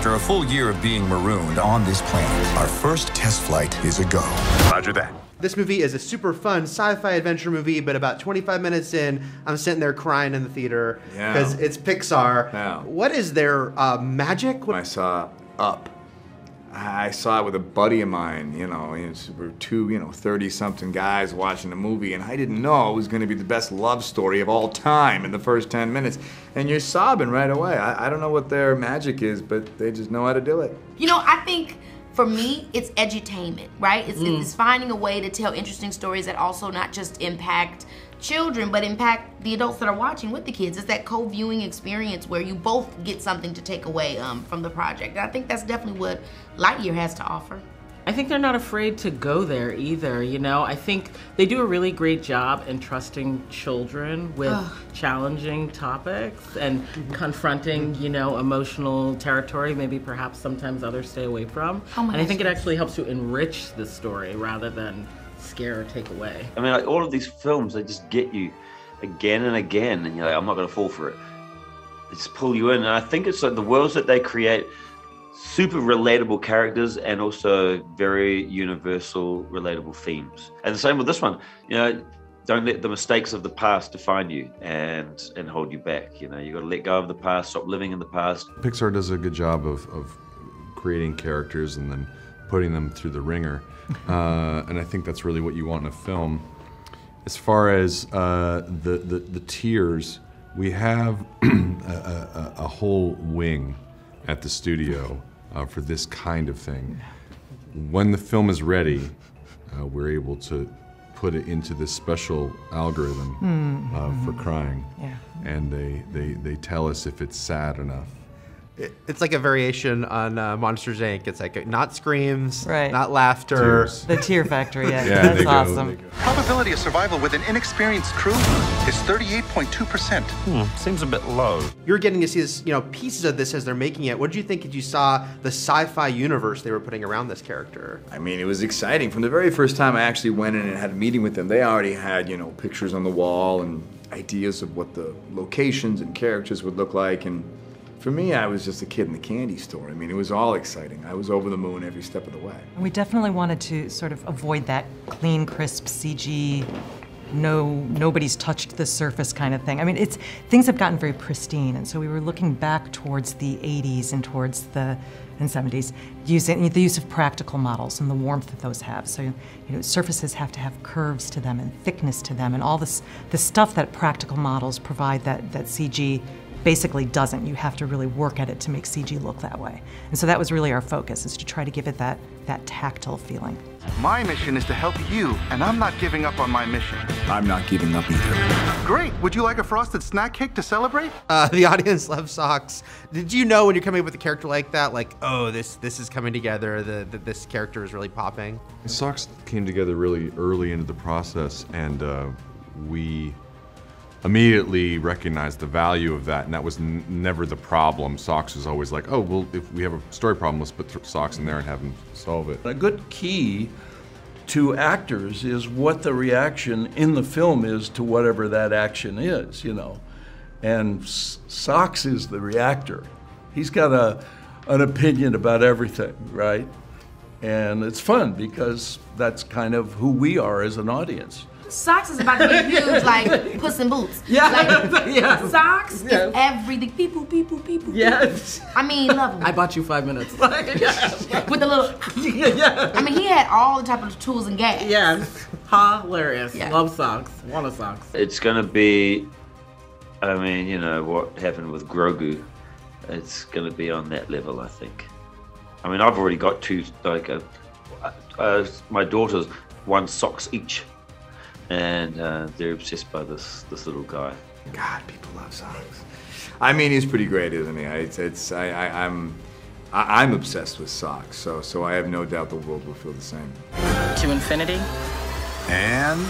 After a full year of being marooned on this planet, our first test flight is a go. Roger that. This movie is a super fun sci-fi adventure movie, but about 25 minutes in, I'm sitting there crying in the theater because it's Pixar. Yeah. What is their magic? I saw Up. I saw it with a buddy of mine, we were two, 30-something guys watching the movie, and I didn't know it was going to be the best love story of all time in the first 10 minutes. And you're sobbing right away. I don't know what their magic is, but they just know how to do it. I think for me, it's edutainment, right? It's finding a way to tell interesting stories that also not just impact children, but impact the adults that are watching with the kids. It's that co-viewing experience where you both get something to take away from the project. And I think that's definitely what Lightyear has to offer. I think they're not afraid to go there either, I think they do a really great job entrusting children with challenging topics and confronting, emotional territory, maybe perhaps sometimes others stay away from. And I think it actually helps to enrich the story rather than scare or take away. I mean, all of these films, they just get you again and again, and you're like, I'm not going to fall for it. They just pull you in, and I think it's like the worlds that they create, super relatable characters and also very universal, relatable themes. And the same with this one, don't let the mistakes of the past define you and hold you back. You got to let go of the past, stop living in the past. Pixar does a good job of creating characters and then putting them through the ringer. And I think that's really what you want in a film. As far as the tiers, we have a whole wing at the studio for this kind of thing. When the film is ready, we're able to put it into this special algorithm for crying. Yeah. And they tell us if it's sad enough. It's like a variation on Monsters, Inc. It's like not screams, right, not laughter. Tears. The Tear Factory, that's awesome. Probability of survival with an inexperienced crew is 38.2%. Seems a bit low. You're getting to see this, pieces of this as they're making it. What did you think as you saw the sci-fi universe they were putting around this character? I mean, it was exciting. From the very first time I actually went in and had a meeting with them, they already had, pictures on the wall and ideas of what the locations and characters would look like. And for me, I was just a kid in the candy store. I mean, it was all exciting. I was over the moon every step of the way. We definitely wanted to sort of avoid that clean, crisp CG, nobody's touched the surface kind of thing. I mean, things have gotten very pristine, and so we were looking back towards the 80s and towards the 70s, using the use of practical models and the warmth that those have. So, surfaces have to have curves to them and thickness to them, and all the stuff that practical models provide that CG basically doesn't. You have to really work at it to make CG look that way. And so that was really our focus, is to try to give it that tactile feeling. My mission is to help you, and I'm not giving up on my mission. I'm not giving up either. Great. Would you like a frosted snack cake to celebrate? The audience loves Socks. Did you know when you're coming up with a character like that, like, oh, this is coming together, this character is really popping? Socks came together really early into the process, and we immediately recognized the value of that, and that was never the problem. Socks was always like, oh, well, if we have a story problem, let's put Socks in there and have him solve it. A good key to actors is what the reaction in the film is to whatever that action is, And Socks is the reactor. He's got an opinion about everything, right? And it's fun because that's kind of who we are as an audience. Socks is about to get huge, like Puss in Boots. Yeah. Socks is everything. People. Yes. I mean, love him. I bought you 5 minutes. With the little. I mean, he had all the type of tools and gas. Yes. Hilarious. Yeah. Love Socks. Want a Socks. It's gonna be, what happened with Grogu. It's gonna be on that level, I think. I mean, I've already got two, my daughters, one Socks each. And they're obsessed by this little guy. God, people love Socks. I mean, he's pretty great, isn't he? I'm obsessed with Socks, so I have no doubt the world will feel the same. To infinity and